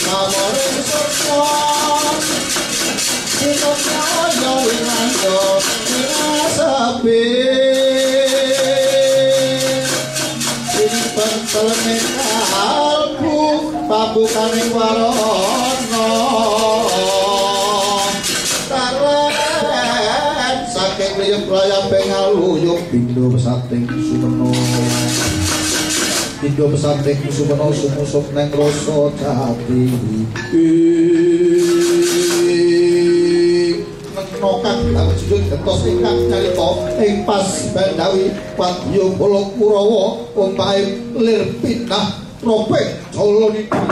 Samoring surga Sinoknya winanyo Sepi Ini pentelme kalbu Pabukaning warana Taren saking liyep-layap pengaluyuk Bindo pesating sumeno Bindo pesating sumeno sumusup neng rasa jati Nokang kang sujud kentos ingkang nyalika ing pas bandawi Wadya Bala Kurawa ompahe lir pinah tropeng Jalanita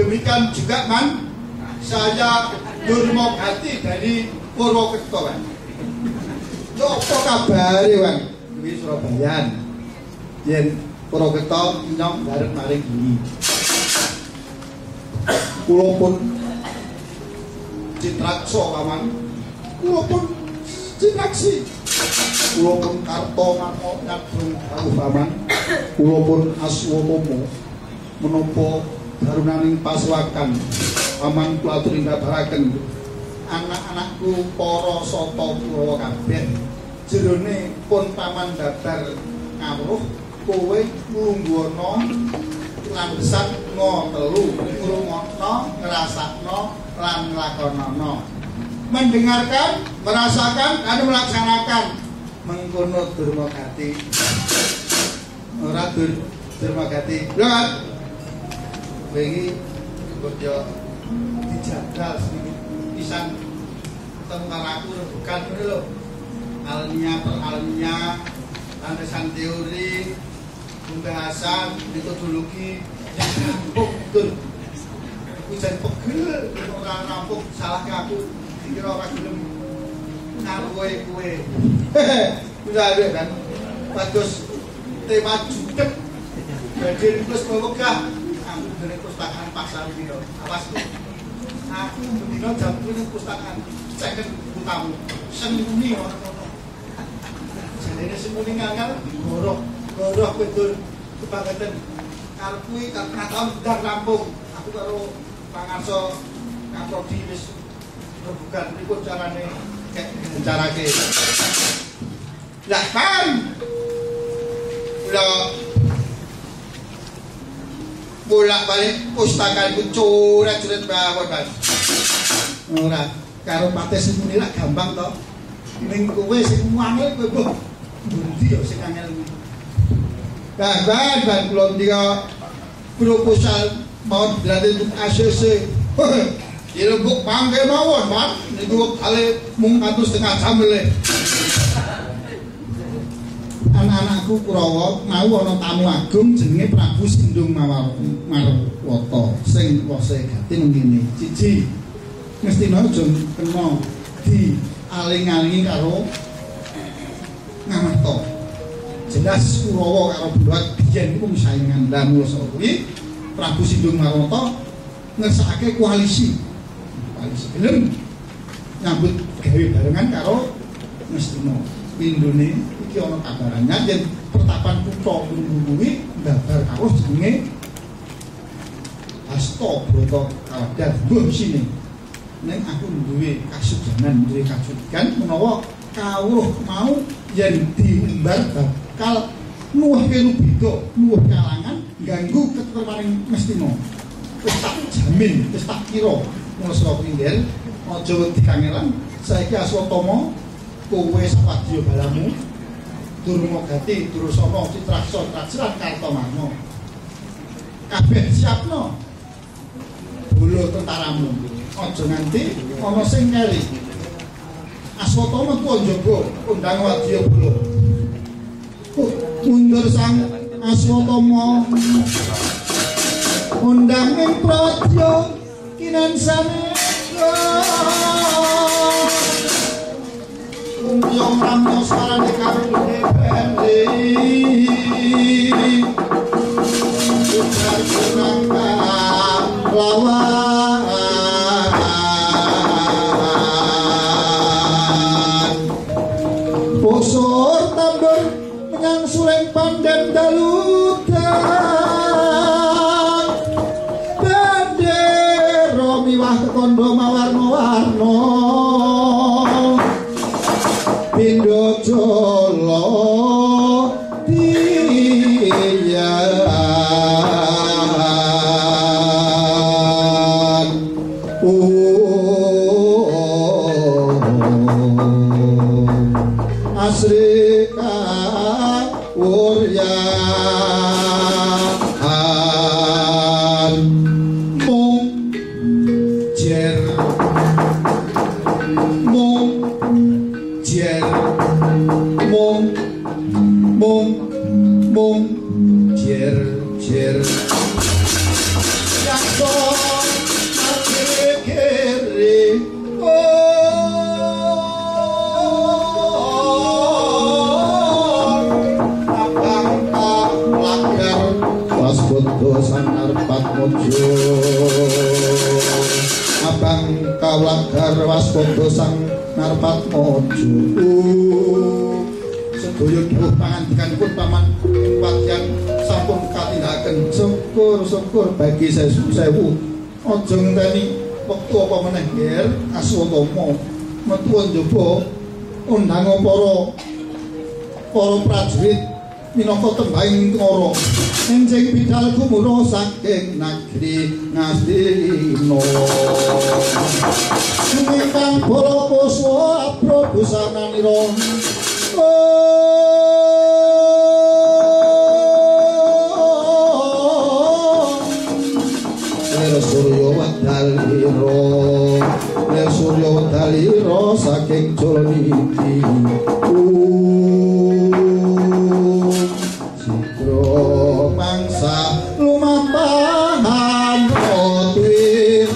Demikian juga man, saya Durmagati dari Purwokerto kan. Yo apa kabare kan? Kuwi Surabayaan. Yen Purwokerto nyong bareng maring gini. Kula pun Citraksa kawan. Kula pun Citraksi. Kula pun Karto Marmo Nyadung Kawuh paman. Kula pun Aswatama menapa darunaning pasuwakan paman kula aturi ngabaraken anak-anakku para sata Kurawa kabeh jerone pun paman dabar ngawruh kowe nglungguhana lan besan ngotelu ngrungokno ngrasakno lan nglakonana mendengarkan merasakan dan melaksanakan mengkono Durmagati ora Durmagati lha wingi yo dijadal pisan tentang aku bukan ngono lho alnya per alnya landasan teori pembahasan metodologi yang rampung betul ujian pegel orang rampung salah ke aku dikira orang gelem ngaruh kowe bisa ada kan bagus tema judek jadi terus memegah dari pustakaan pasar video awas tuh aku mendino jam ini pustakaan cek utamu seni orang-orang jadi semuni nganggal goroh betul kebangetan karpui karena tahun dan rampung aku karo pangarso kaprodi wis rebukan ikut carane kayak carake lah kan udah bolak-balik pustaka iku coret-coret bawon kan. Ora karo pates muni lak gampang to. Ning kowe sing angel kowe mbok ndi yo sing angel kuwi. Nah, ban kula ndika proposal mau dilatih untuk ACC. Dilebuk mangke mawon, Mas. Niku kali mung 1,5 jam le. Anak-anakku Kurawa mau ana tamu agung jenenge Prabu Sindung Marwata sing wase gati ngene. Siji mestina aja kena dialing-alingi karo Ngamarta. Jelas Kurawa karo Buat biyen iku saingan lan mula kuwi Prabu Sindung Marwata ngersakake koalisi. Koalisi gelem nyambut gawe barengan karo Mestina. Indone iki ana kabarannya yen pertapan kutha kuwi ndabar karo jenenge Hasta Brata Kawadar mbuh sine. Ning aku duwe kasujanan duwe kajugan menawa kawruh mau yen diumbar bakal nuwuhke lubida, nuwuh kalangan ganggu keterparing Mestina. Wis tak jamin, wis tak kira ngrasa pinggir aja wedi kangelan saiki Aswatama kowe sawadya balamu Durmagati Durasana Citraksa Trajran Kartamarma kabeh siapno bolo tentaramu aja nganti ana sing keri Aswatama ku njaba undang wadya bolo mundur sang Aswatama undang ing praja kinan sanestra umyong ramyo sarane karo depende ujar kurangka lawan posor tambur menyang suleng pandan daludan bendera miwah kekondo mawarno-warno pindho jolo diyan asrika uryan mung jer mung jer mung jer yakso kere wasbodo sanar patmojo abang kawlagar wasbodo sang narpatmojo sedaya dawuh pangandikanipun paman ing wadyan sampun katindahaken syukur bagi sewu aja ngenteni wektu apa meneh nger Aswatama metu njaba undang para prajurit minangka tembahing ngara enjing bidal gumura saking negeri Ngastina ingkang bala kuswa Prabu Sananira Surya Wadalira saking Jalaniti Citra mangsa lumampahan Odwin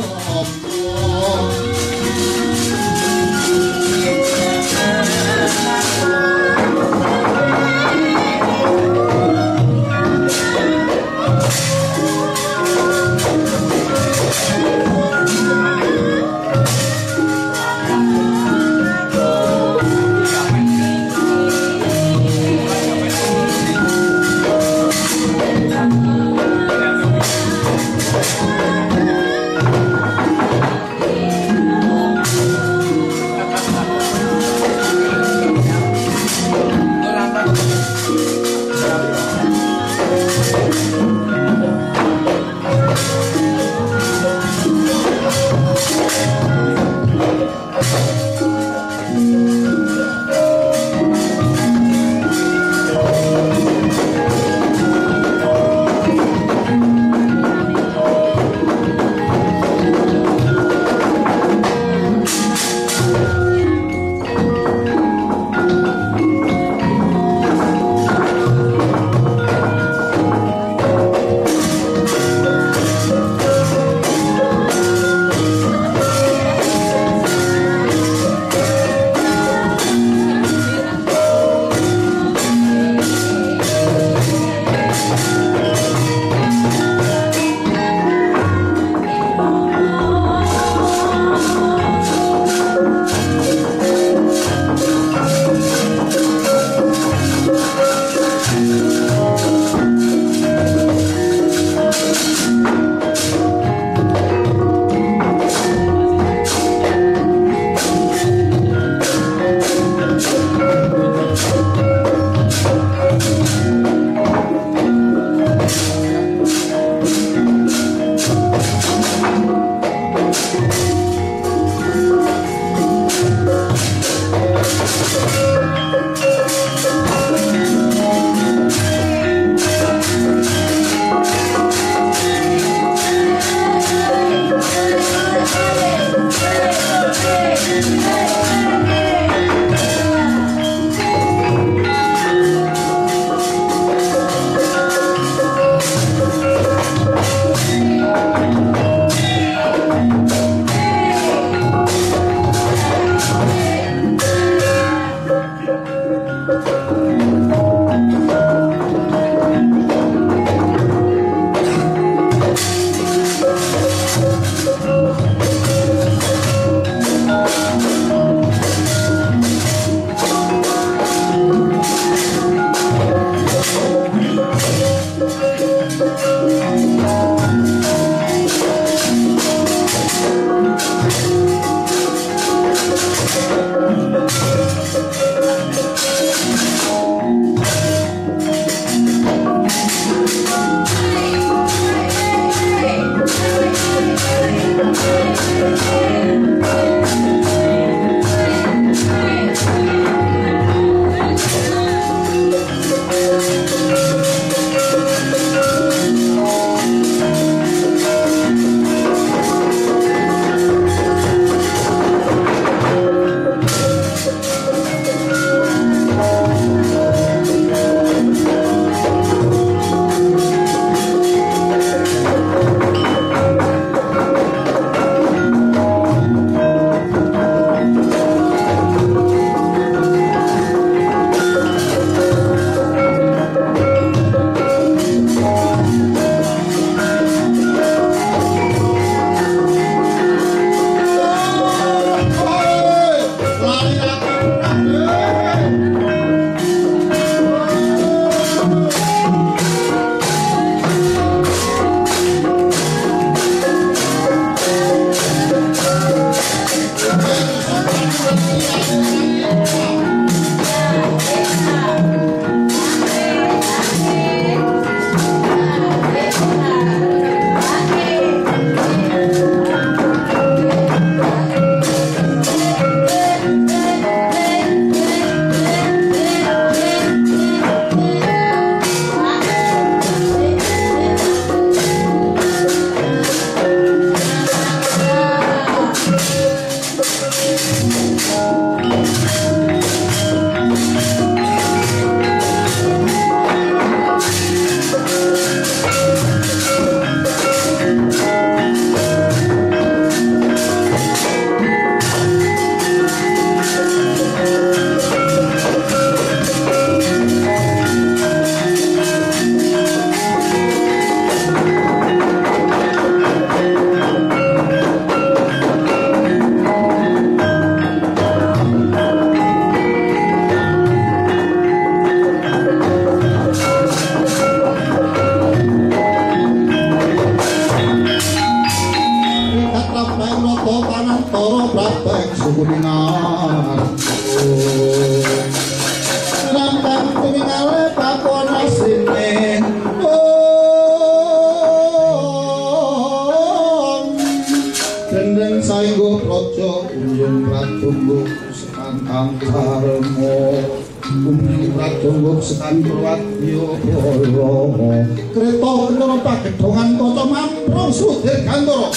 tunggup sekali perwadyo kereta kena pagedhongan kaca mamprong sudir gantara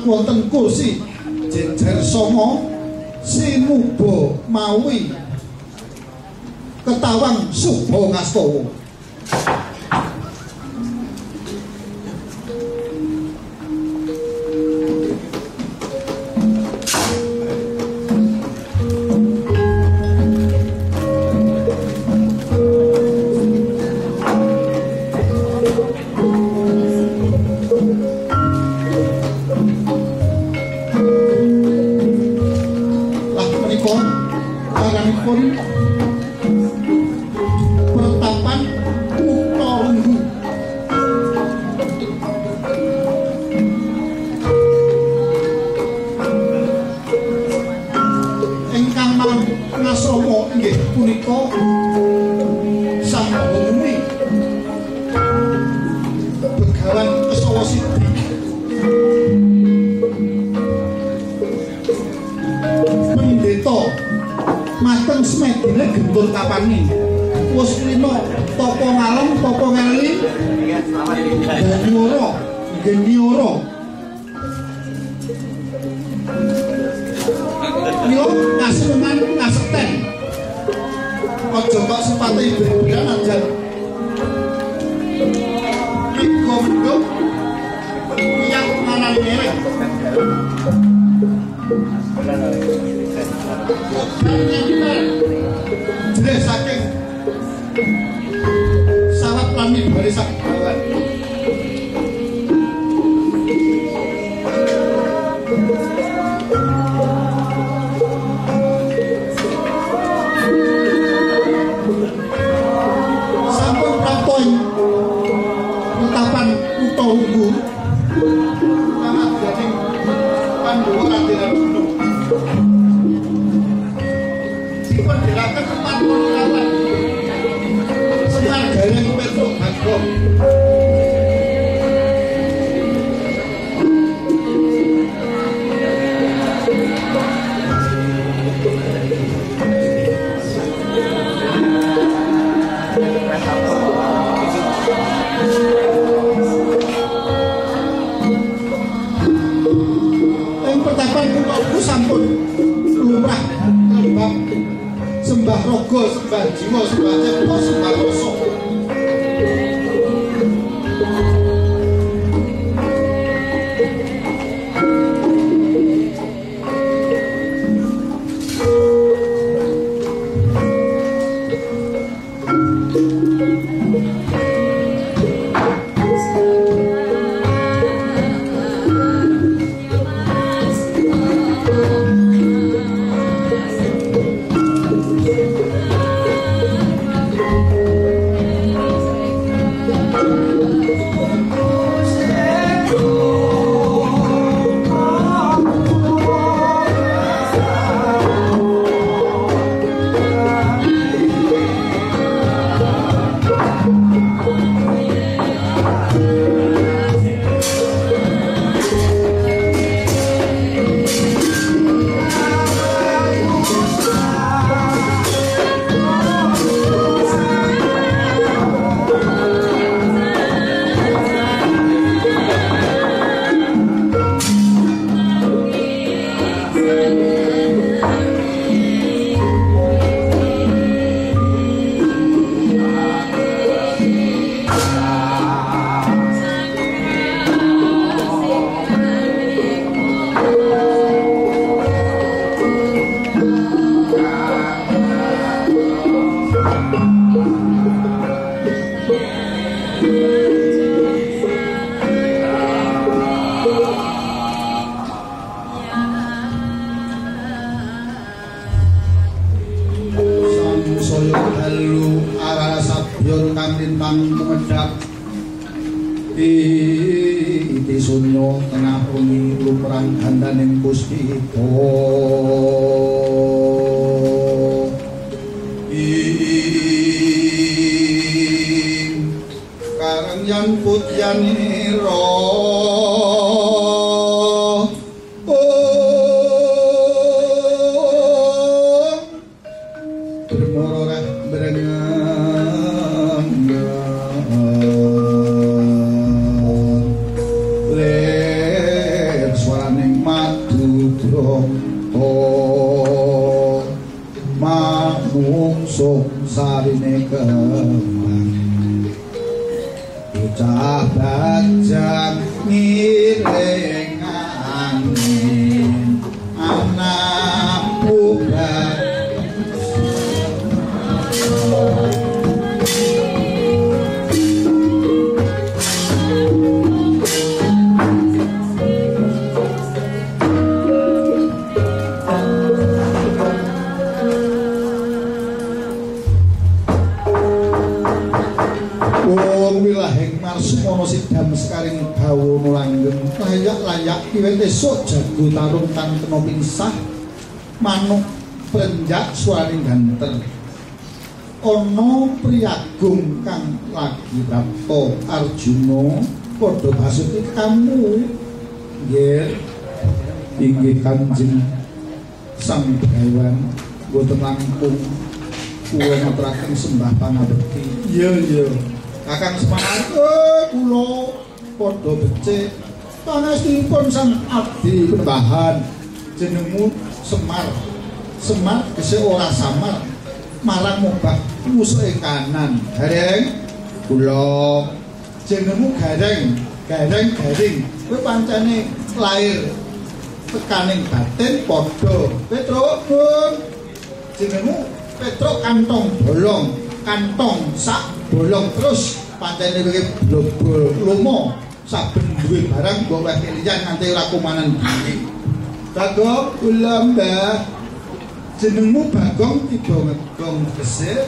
wonten kursi jejer songo sinuba mawi ketawang suba ngastawa itu sampun lumrah lembab sembah raga, sembah jiwa, sembah cipta, sembah rasa. Manuk prenjak suaraning ganter ana priyagung kang lagi prapta Arjuna padha basuki kamu nggih inggih Kanjeng Sang Begawan boten langkung kula ngaturaken sembah pangabekti. Iya Kakang semangat kula padha becik panasipun Sang Abdi Penembahan jenengmu Semar gesih ora samar marang mobah musuhe kanan. Gareng kula jenengmu Gareng kowe pancene lair tekaning batin padha Petruk jenengmu Petruk kantong bolong kantong sak bolong terus pancene kowe blobol lomo saben duwe barang mbok wehe liyan nganti ora kumanan dhewe. Bagong kula Mbah jenengmu Bagong tiba ngegong gesih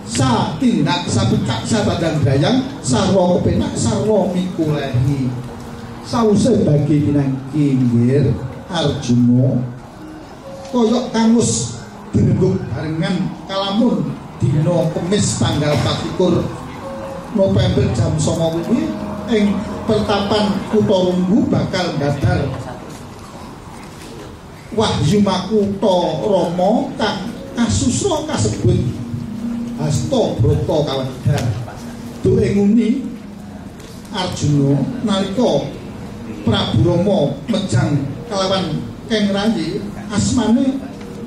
satindak sapecak sabadang brayang sarwa kepenak sarwa mikulehi sause bagi pinangki nggih Arjuna koyok kangus direnggung barengan kalamun dina Kemis tanggal 24 November jam 09.00 kuwi ing pertapan Kutha Runggu bakal gadar Wahyu Makuta Rama kang kasusra kasebut hasta brata kawedhar. Duwe nguni Arjuna nalika Prabu Rama mejang kalawan Kang Rayi asmane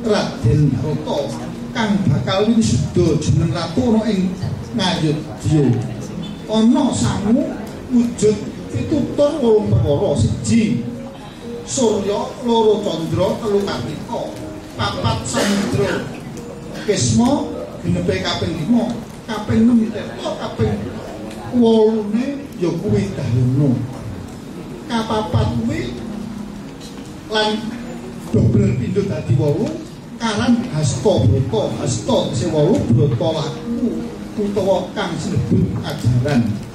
Raden Rata kang bakal wisuda jeneng ratu ana ing Ngayodya. Ana sangu wujud pitutur 8 perkara. 1 Surya, 2 Candra, 3 Kartika, 4 Samudra, Kesma genepe kaping 5, kaping 6 Tirta, kaping 8 ya kuwi Dahana. Kapapat kuwi lan dobel pindho dadi 8 karan Hasta Brata. Hasta sing 8 Brata laku utawa kang sinebut ajaran.